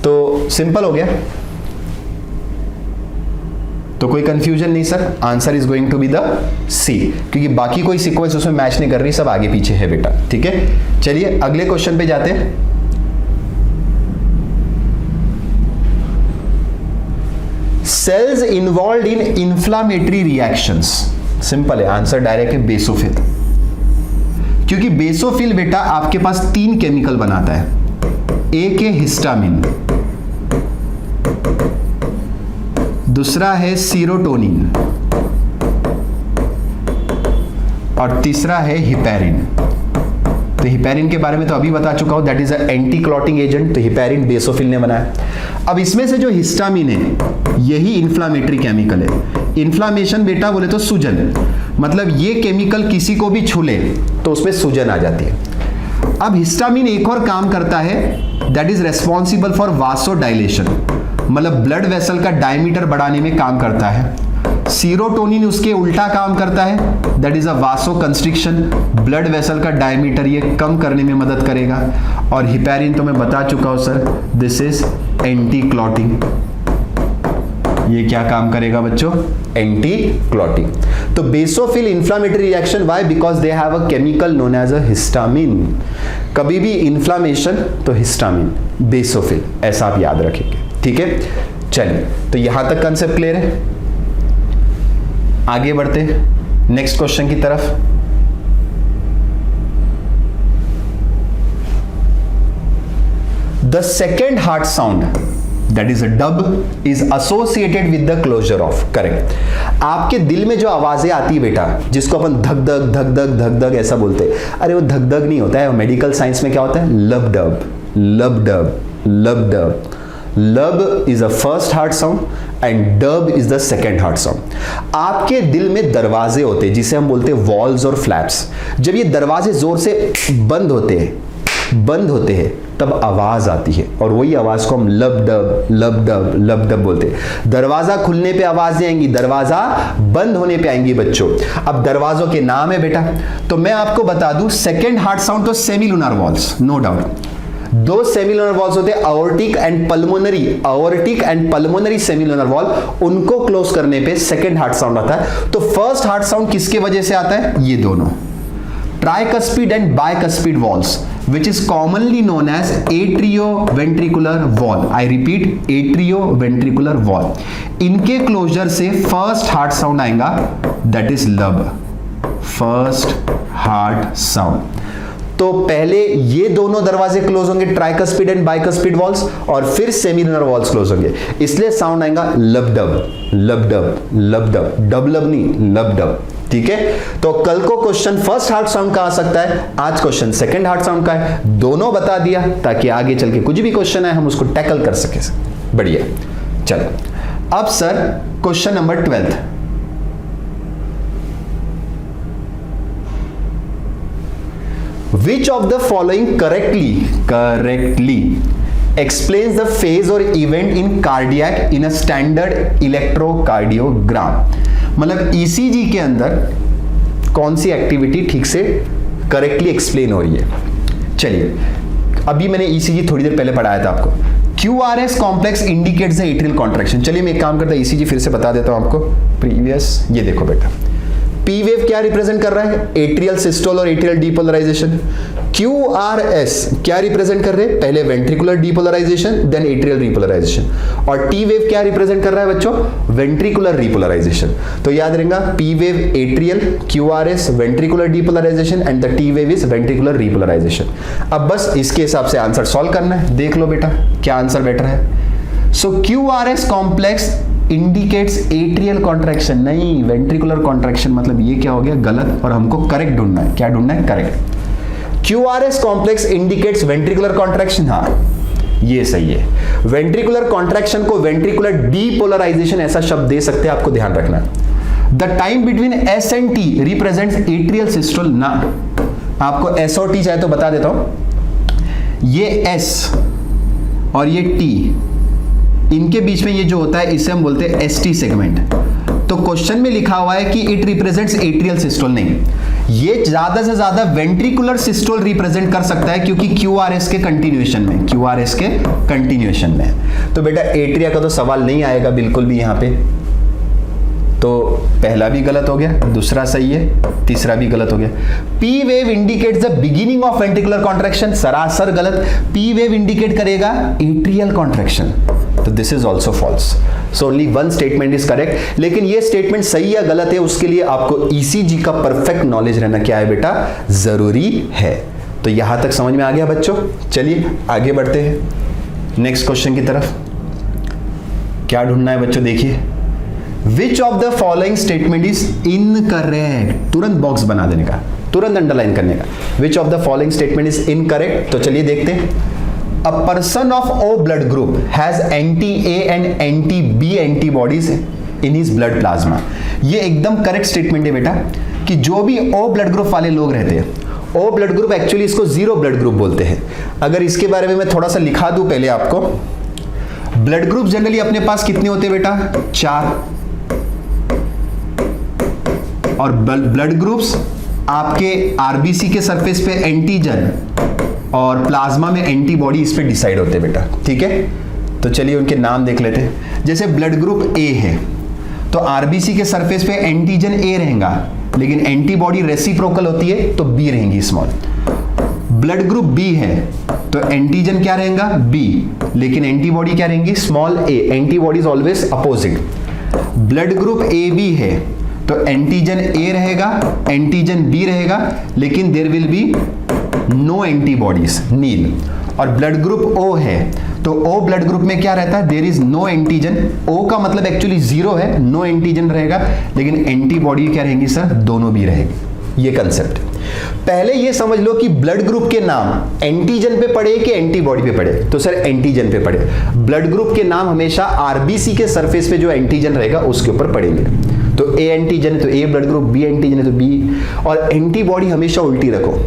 तो सिंपल हो गया, तो कोई कंफ्यूजन नहीं sir, answer is going to be the C, क्योंकि बाकी कोई सीक्वेंस उसमें मैच नहीं कर रही, सब आगे पीछे है बेटा, ठीक है। चलिए अगले क्वेश्चन पे जाते हैं। Cells involve in inflammatory reactions, simple है, आंसर डायरेक्ट है बेसोफिल, क्योंकि बेसोफिल बेटा आपके पास 3 केमिकल बनाता है। एक है हिस्टामिन, दूसरा है सीरोटोनिन, और तीसरा है हिपैरिन। तो हिपैरिन के बारे में तो अभी बता चुका हूं, that is a anti clotting agent, तो हिपैरिन बेसोफिल ने बनाया। अब इसमें से जो हिस्टामिन है यही इंफ्लामेटरी केमिकल है। इन्फ्लामेशन बेटा बोले तो सूजन, मतलब ये केमिकल किसी को भी छू ले तो उसमें सूजन आ जाती है। अब हिस्टामिन एक और काम करता है, दैट इज रेस्पॉन्सिबल फॉर वासोडाइलेशन, मतलब ब्लड वेसल का डायमीटर बढ़ाने में काम करता है। सीरोटोनिन उसके उल्टा काम करता है, दैट इज अ वासो कंस्ट्रिक्शन, ब्लड वेसल का डायमीटर ये कम करने में मदद करेगा। और हिपैरिन तो मैं बता चुका हूं sir, this is anti clotting, ये क्या काम करेगा बच्चों, एंटी क्लॉटिंग। तो basophil inflammatory reaction, why, because they have a chemical known as a histamine. कभी भी इंफ्लामेशन तो हिस्टामिन, बेसोफिल, ऐसा आप याद रखेंगे, ठीक है। चलिए तो यहां तक कंसेप्ट क्लियर है, आगे बढ़ते हैं नेक्स्ट क्वेश्चन की तरफ। The second heart sound, that is a dub, is associated with the closure of, correct. आपके दिल में जो आवाजें आती है बेटा, जिसको अपन धक धक धक धक धक धक ऐसा बोलते हैं, अरे वो धक धक नहीं होता है, मेडिकल साइंस में क्या होता है, लब dub, lub dub, lub dub. Lub is the first heart sound and dub is the second heart sound. आपके दिल में दरवाजे होते हैं जिसे हम बोलते हैं वॉल्स और फ्लैप्स। जब ये दरवाजे जोर से बंद होते हैं तब आवाज आती है, और वही आवाज को हम लब dub lub dub lub dub बोलते हैं। दरवाजा खुलने पे आवाजें आएंगी, दरवाजा बंद होने पे आएंगी बच्चों। अब दरवाजों के नाम है बेटा, तो मैं आपको बता दूं, सेकेंड हार्ट साउंड तो semilunar valves, no doubt. 2 semilunar valves होते हैं, aortic and pulmonary semilunar valve, उनको क्लोज करने पे सेकेंड हार्ट साउंड आता है। तो फर्स्ट हार्ट साउंड किसके वजह से आता है, ये दोनों, tricuspid and bicuspid walls, which is commonly known as atrioventricular wall. I repeat, atrioventricular wall. इनके क्लोजर से फर्स्ट हार्ट साउंड आएगा, that is लब, फर्स्ट हार्ट साउंड। तो पहले ये दोनों दरवाजे क्लोज होंगे, ट्राइकस्पिड एंड बाइकस्पिड वॉल्स, और फिर सेमिलर वॉल्स क्लोज होंगे, इसलिए साउंड आएगा लब dub, lub dub, lub dub, dub लब नहीं, लब डब। ठीक है, तो कल को क्वेश्चन फर्स्ट हार्ट साउंड का आ सकता है, आज क्वेश्चन सेकंड हार्ट साउंड का है, दोनों बता दिया ताकि आगे चल के कुछ भी क्वेश्चन है हम उसको टैकल कर सके। बढ़िया, चलो अब sir question number 12। Which of the following correctly explains the phase or event in cardiac in a standard electrocardiogram? मतलब ECG के अंदर कौन सी एक्टिविटी ठीक से करेक्टली एक्सप्लेन हो रही है। चलिए, अभी मैंने ECG थोड़ी देर पहले पढ़ाया था आपको। QRS complex indicates the atrial contraction. चलिए मैं एक काम करता हूं, ECG फिर से बता देता हूं आपको प्रीवियस। ये देखो बेटा, पी वेव क्या रिप्रेजेंट कर रहा है? एट्रियल सिस्टोल और एट्रियल डीपोलराइजेशन। QRS क्या रिप्रेजेंट कर रहे हैं? पहले ventricular depolarization, then atrial repolarization. और टी वेव क्या रिप्रेजेंट कर रहा है बच्चों? Ventricular repolarization. तो याद रहेगा, P wave atrial, QRS ventricular depolarization and the T wave is ventricular repolarization. अब बस इसके हिसाब से आंसर सॉल्व करना है। देख लो बेटा क्या आंसर बेटर है। सो QRS complex indicates atrial contraction, नहीं वेंट्रिकुलर कॉन्ट्रैक्शन। मतलब ये क्या हो गया? गलत, और हमको करेक्ट ढूंढना है। क्या ढूंढना है? Correct. QRS complex indicates ventricular contraction, हाँ ये सही है। वेंट्रिकुलर कॉन्ट्रैक्शन को वेंट्रिकुलर डीपोलराइजेशन ऐसा शब्द दे सकते हैं, आपको ध्यान रखना है। The time between S and T represents atrial systole ना। आपको S और T चाहे तो बता देता हूं। ये S और ये T, इनके बीच में ये जो होता है इसे हम बोलते हैं ST सेगमेंट। तो क्वेश्चन में लिखा हुआ है कि इट रिप्रेजेंट्स एट्रियल सिस्टोल, नहीं, ये ज्यादा से ज्यादा वेंट्रिकुलर सिस्टोल रिप्रेजेंट कर सकता है क्योंकि QRS के कंटिन्यूएशन में, QRS के कंटिन्यूएशन में। तो बेटा एट्रिया का तो सवाल नहीं आएगा बिल्कुल भी यहाँ पे। तो पहला भी गलत हो गया, दूसरा सही है, तीसरा भी गलत हो गया। P wave indicates the beginning of ventricular contraction, सरासर गलत। पी वेव इंडिकेट करेगा एट्रियल कॉन्ट्रैक्शन, तो this is also false. So only one statement is correct. लेकिन ये स्टेटमेंट सही या गलत है उसके लिए आपको ECG का परफेक्ट नॉलेज रहना क्या है बेटा? जरूरी है। तो यहां तक समझ में आ गया बच्चों? चलिए आगे बढ़ते हैं नेक्स्ट क्वेश्चन की तरफ। क्या ढूंढना है बच्चों? देखिए, which of the following statement is incorrect? तुरंत बॉक्स बना देने का, तुरंत अंडरलाइन करने का। Which of the following statement is incorrect? तो चलिए देखते हैं। A person of O blood group has anti-A and anti-B antibodies in his blood plasma. ये एकदम करेक्ट स्टेटमेंट है बेटा कि जो भी O ब्लड ग्रुप वाले लोग रहते हैं, O ब्लड ग्रुप एक्चुअली इसको जीरो ब्लड ग्रुप बोलते हैं। अगर इसके बारे में मैं थोड़ा सा लिखा दूं पहले आपको, ब्लड ग्रुप जनरली अपने पास कितने होते हैं बेटा? 4। और ब्लड ग्रुप्स आपके RBC के सरफेस पे एंटीजन और प्लाज्मा में एंटीबॉडी इस पे डिसाइड होते हैं बेटा। ठीक है, तो चलिए उनके नाम देख लेते हैं। जैसे ब्लड ग्रुप A है तो RBC के सरफेस पे एंटीजन A रहेगा, लेकिन एंटीबॉडी रेसिप्रोकल होती है तो B रहेंगी स्मॉल। ब्लड ग्रुप B है तो एंटीजन क्या रहेगा? B, लेकिन एंटीबॉडी क्या रहेंगी? Small a। Antibody is always opposite. Blood group AB है तो एंटीजन A रहेगा, एंटीजन B रहेगा, लेकिन there will be no antibodies, nil. और ब्लड ग्रुप O है तो O ब्लड ग्रुप में क्या रहता है? There is no antigen. O का मतलब एक्चुअली जीरो है, नो एंटीजन रहेगा, लेकिन एंटीबॉडी क्या रहेंगी सर? दोनों भी रहेगी। ये कंसेप्ट पहले ये समझ लो कि ब्लड ग्रुप के नाम एंटीजन पे पड़े कि एंटीबॉडी पे पड़े? तो सर एंटीजन पे पड़े। ब्लड ग्रुप के नाम हमेशा RBC के सरफेस पे जो एंटीजन रहेगा उसके ऊपर पड़ेंगे। तो A एंटीजन है तो A blood group, B antigen है तो B। और एंटीबॉडी हमेशा उल्टी रखो।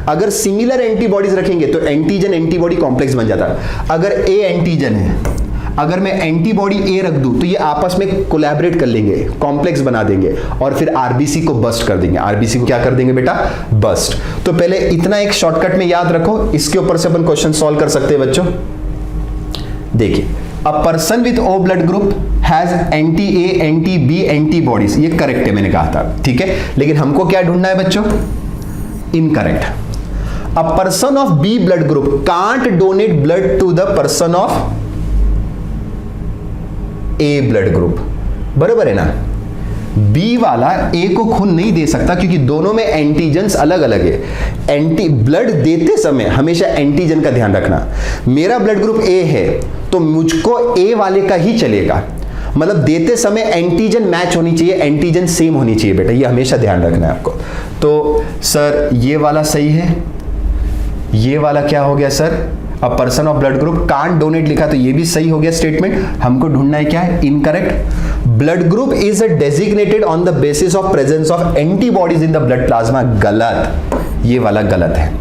अगर सिमिलर एंटीबॉडीज रखेंगे तो एंटीजन एंटीबॉडी कॉम्प्लेक्स बन जाता है। अगर A एंटीजन है, अगर मैं एंटीबॉडी A रख दूं तो ये आपस में कोलैबोरेट कर लेंगे, कॉम्प्लेक्स बना देंगे और फिर RBC को बस्ट कर देंगे। RBC को क्या कर देंगे बेटा? बस्ट। तो पहले इतना एक शॉर्टकट में याद रखो, इसके ऊपर से अपन क्वेश्चन सॉल्व कर सकते हैं बच्चों। देखिए, a person with O blood group has anti-A, anti-B antibodies. ये करेक्ट है, मैंने कहा था, ठीक है। लेकिन हमको क्या ढूंढना है बच्चों? Incorrect. A person of B blood group can't donate blood to the person of A blood group, बराबर है ना। बी वाला ए को खून नहीं दे सकता क्योंकि दोनों में एंटीजन्स अलग अलग है। एंटी ब्लड देते समय हमेशा एंटीजन का ध्यान रखना। मेरा ब्लड ग्रुप ए है तो मुझको ए वाले का ही चलेगा, मतलब देते समय एंटीजन मैच होनी चाहिए, एंटीजन सेम होनी चाहिए बेटा, ये हमेशा ध्यान रखना है आपको। तो सर ये वाला सही है, ये वाला क्या हो गया sir, a person of blood group can't donate लिखा तो ये भी सही हो गया स्टेटमेंट। हमको ढूंढना है क्या है, incorrect. Blood group is designated on the basis of presence of antibodies in the blood plasma, गलत, ये वाला गलत है।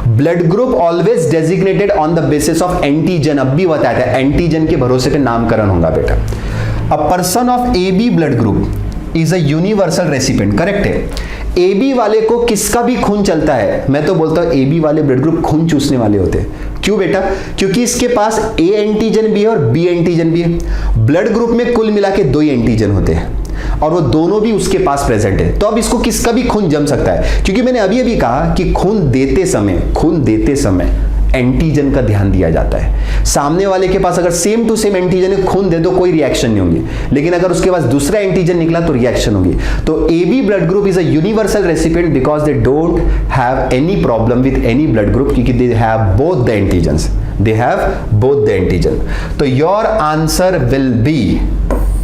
Blood group always designated on the basis of antigen, अब भी बताया था एंटीजन के भरोसे पे नामकरण होगा बेटा। A person of A B blood group is a universal recipient, correct है। ए बी वाले को किसका भी खून चलता है, मैं तो बोलता हूं ए बी वाले ब्लड ग्रुप खून चूसने वाले होते हैं। क्यों बेटा, क्योंकि इसके पास ए एंटीजन भी है और बी एंटीजन भी है। ब्लड ग्रुप में कुल मिला के 2 एंटीजन होते हैं और वो दोनों भी उसके पास प्रेजेंट है, तो अब इसको किसका भी खून जम सकता है। क्योंकि मैंने अभी अभी कहा कि खून देते समय एंटीजन का ध्यान दिया जाता है। सामने वाले के पास अगर सेम टू सेम एंटीजन है, खून दे दो कोई रिएक्शन नहीं होगी, लेकिन अगर उसके पास दूसरा एंटीजन निकला तो रिएक्शन होगी। तो A B blood group is a universal recipient because they don't have any problem with any blood group, क्योंकि they have both the antigens, they have both the antigen. तो your answer will be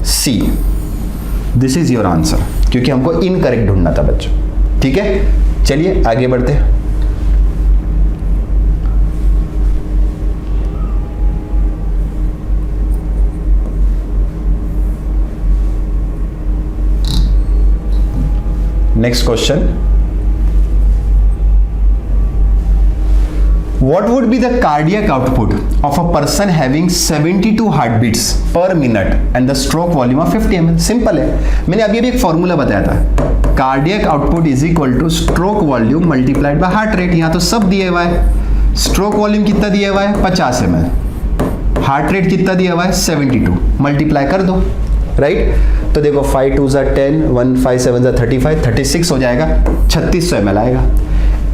C, this is your answer, क्योंकि हमको incorrect ढूंढना था बच्चों। ठीक है, चलिए आगे बढ़ते हैं। Next question. What would be the cardiac output of a person having 72 heartbeats per minute and the stroke volume of 50 ml? Simple है, मैंने अभी अभी एक फॉर्मूला बताया था, cardiac output is equal two stroke volume multiplied by heart rate. यहाँ तो सब दिया हुआ है। स्ट्रोक वॉल्यूम कितना दिया हुआ है 50 ml, हार्ट रेट कितना दिया हुआ है 72, मल्टीप्लाई कर दो, राइट। तो देखो 5 2 10, 1 5 7 35, 36 हो जाएगा, 3600 ml आएगा।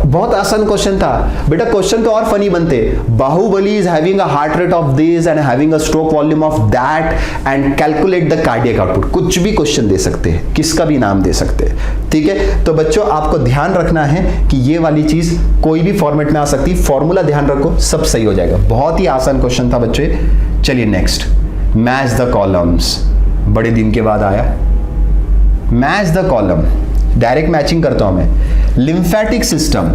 बहुत आसान क्वेश्चन था बेटा। क्वेश्चन तो और फनी बनते, Baahubali is having a heart rate of this and having a stroke volume of that and calculate the cardiac output. कुछ भी क्वेश्चन दे सकते हैं, किसका भी नाम दे सकते हैं, ठीक है। तो बच्चों आपको ध्यान रखना है कि ये वाली चीज कोई भी फॉर्मेट में आ सकती, फॉर्मूला ध्यान रखो, सब सही हो जाएगा। बहुत ही आसान क्वेश्चन था बच्चों। चलिए नेक्स्ट, मैच द कॉलम्स, बड़े दिन के बाद आया। Match the column, direct matching करता हूं मैं। लिम्फेटिक सिस्टम,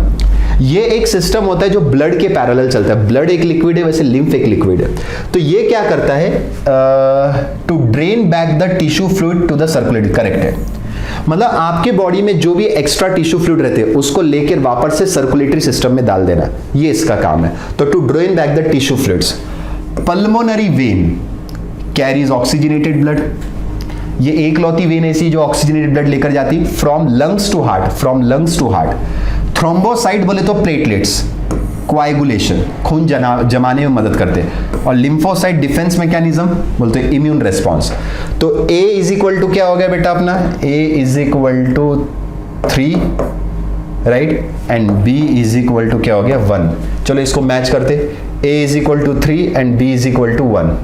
ये एक सिस्टम होता है जो ब्लड के पैरेलल चलता है। ब्लड एक लिक्विड है, वैसे लिम्फ एक लिक्विड है। तो ये क्या करता है, to drain back the tissue fluid to the circulatory, correct है। मतलब आपके बॉडी में जो भी एक्स्ट्रा टिश्यू फ्लूइड रहते हैं उसको लेकर वापस से सर्कुलेटरी सिस्टम में डाल देना, ये इसका काम है। तो to drain back the tissue fluids. Pulmonary vein carries oxygenated blood, ये एक लौती वेन ऐसी जो ऑक्सीजनेटेड ब्लड लेकर जाती from lungs to heart, from lungs to heart. Thrombocyte बोले तो प्लेटलेट्स, कोएगुलेशन, खून जमाने में मदद करते हैं। और लिम्फोसाइट डिफेंस मैकेनिज्म बोलते हैं इम्यून रेस्पॉन्स। तो A इज इक्वल टू क्या हो गया बेटा अपना, A is equal to 3, right, and B is equal to क्या हो गया 1। चलो इसको मैच करते, A is equal to 3 and B is equal to 1।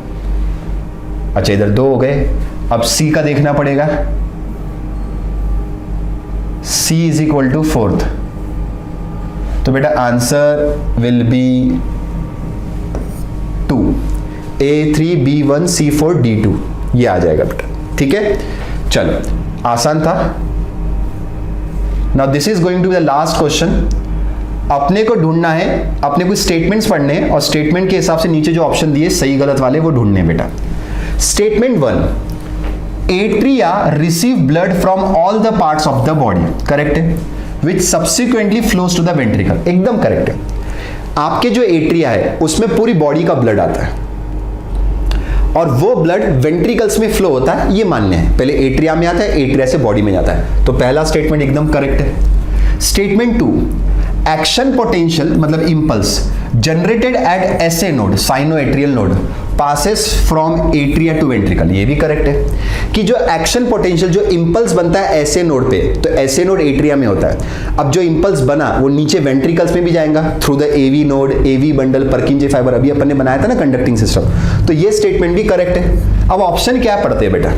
अच्छा इधर 2 हो गए, अब C का देखना पड़ेगा, C is equal to 4th। तो बेटा answer will B 2, A3 B1 C4 D2, ये आ जाएगा बेटा, ठीक है। चलो आसान था। Now this is going to be the last question. अपने को ढूंढना है, अपने को स्टेटमेंट्स पढ़ने हैं और स्टेटमेंट के हिसाब से नीचे जो ऑप्शन दिए सही गलत वाले वो ढूंढने बेटा। Statement 1, atria receive blood from all the parts of the body, correct है, which subsequently flows to the ventricle, एकदम करेक्ट है। आपके जो एट्रिया है उसमें पूरी बॉडी का ब्लड आता है और वो ब्लड वेंट्रिकल्स में फ्लो होता है, ये मान्य है। पहले एट्रिया में आता है, एट्रिया से बॉडी में जाता है। तो पहला स्टेटमेंट एकदम करेक्ट है। स्टेटमेंट 2, एक्शन पोटेंशियल मतलब impulse generated at SA node sinoatrial node passes from atria to ventricle, ये भी करेक्ट है कि जो एक्शन पोटेंशियल जो इंपल्स बनता है एसए नोड पे, तो एसए नोड एट्रिया में होता है। अब जो इंपल्स बना वो नीचे वेंट्रिकल्स में भी जाएगा through the AV node, AV bundle, Purkinje fibre, अभी अपन ने बनाया था ना कंडक्टिंग सिस्टम, तो ये स्टेटमेंट भी करेक्ट है। अब ऑप्शन क्या पढ़ते हैं बेटा,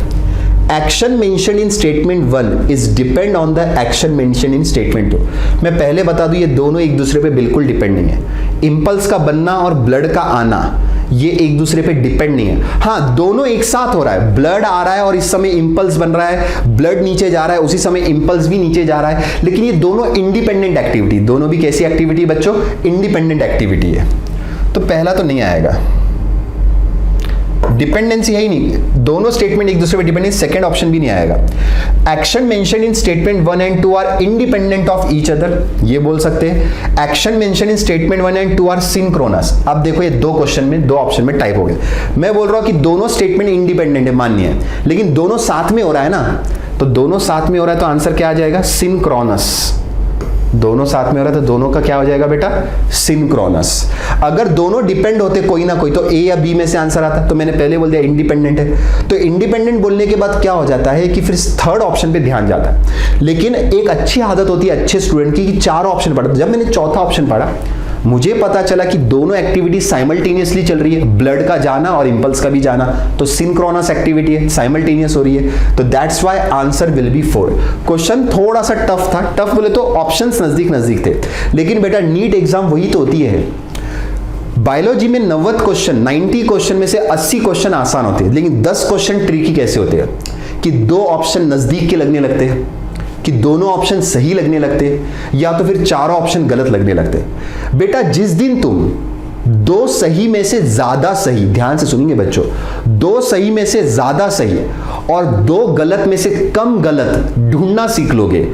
action mention in statement 1 is depend on the action mention in statement 2। मैं पहले बता दूं ये दोनों एक दूसरे पे बिल्कुल डिपेंड नहीं है। इंपल्स का बनना और ब्लड का आना ये एक दूसरे पे डिपेंड नहीं है। हाँ, दोनों एक साथ हो रहा है, ब्लड आ रहा है और इस समय इंपल्स बन रहा है, ब्लड नीचे जा रहा है उसी समय इंपल्स भी नीचे जा रहा है, लेकिन ये दोनों इंडिपेंडेंट एक्टिविटी, दोनों भी कैसी एक्टिविटी बच्चों, इंडिपेंडेंट एक्टिविटी है। तो पहला तो नहीं आएगा, डिपेंडेंसी है ही नहीं, दोनों स्टेटमेंट एक दूसरे पे डिपेंडेंट, सेकंड ऑप्शन भी नहीं आएगा। Action mention in statement 1 and 2 are independent of each other, ये बोल सकते हैं। Action mention in statement 1 and 2 are synchronous. अब देखो ये दो क्वेश्चन में, दो ऑप्शन में टाइप हो गए। मैं बोल रहा हूं कि दोनों स्टेटमेंट इंडिपेंडेंट है, मान्य है, लेकिन दोनों साथ में हो रहा है ना, तो दोनों साथ में हो रहा है तो आंसर क्या आ जाएगा, सिंक्रोनस। दोनों साथ में हो रहा है तो दोनों का क्या हो जाएगा बेटा, सिंक्रोनस। अगर दोनों डिपेंड होते कोई ना कोई तो ए या बी में से आंसर आता, तो मैंने पहले बोल दिया इंडिपेंडेंट है। तो इंडिपेंडेंट बोलने के बाद क्या हो जाता है कि फिर थर्ड ऑप्शन पे ध्यान जाता है। लेकिन एक अच्छी आदत होती है अच्छे स्टूडेंट की कि चारों ऑप्शन पढ़ा। जब मैंने चौथा ऑप्शन पढ़ा मुझे पता चला कि दोनों एक्टिविटी साइमल्टेनियसली चल रही है, ब्लड का जाना और इंपल्स का भी जाना, तो सिंक्रोनस एक्टिविटी है, साइमल्टेनियस हो रही है, तो that's why answer will B 4। Question थोड़ा सा टफ था, टफ बोले तो ऑप्शंस नजदीक नजदीक थे, लेकिन बेटा नीट एग्जाम वही तो होती है। बायोलॉजी में 90 क्वेश्चन, 90 क्वेश्चन में से 80 क्वेश्चन आसान होते हैं, लेकिन 10 क्वेश्चन ट्रिकी कैसे होते हैं कि दो ऑप्शन नजदीक के लगने लगते हैं, कि दोनों ऑप्शन सही लगने लगते, या तो फिर चारों ऑप्शन गलत लगने लगते। बेटा जिस दिन तुम दो सही में से ज्यादा सही, ध्यान से सुनेंगे बच्चों, दो सही में से ज्यादा सही और दो गलत में से कम गलत ढूंढना सीख लोगे,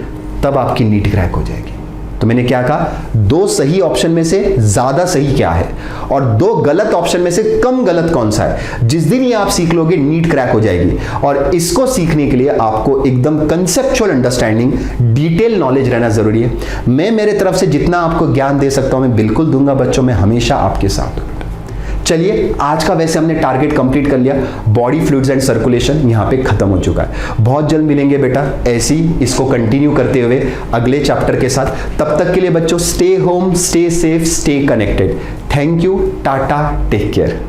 तब आपकी नीट क्रैक हो जाएगी। तो मैंने क्या कहा, दो सही ऑप्शन में से ज्यादा सही क्या है और दो गलत ऑप्शन में से कम गलत कौन सा है। जिस दिन ये आप सीख लोगे नीट क्रैक हो जाएगी। और इसको सीखने के लिए आपको एकदम कंसेप्चुअल अंडरस्टैंडिंग, डिटेल नॉलेज रहना जरूरी है। मैं मेरे तरफ से जितना आपको ज्ञान दे सकता हूं मैं बिल्कुल दूंगा बच्चों, मैं हमेशा आपके साथ हूं। चलिए आज का वैसे हमने टारगेट कंप्लीट कर लिया, बॉडी फ्लूइड्स एंड सर्कुलेशन यहां पे खत्म हो चुका है। बहुत जल्द मिलेंगे बेटा ऐसी इसको कंटिन्यू करते हुए अगले चैप्टर के साथ। तब तक के लिए बच्चों stay home, stay safe, stay connected. Thank you, tata, take care.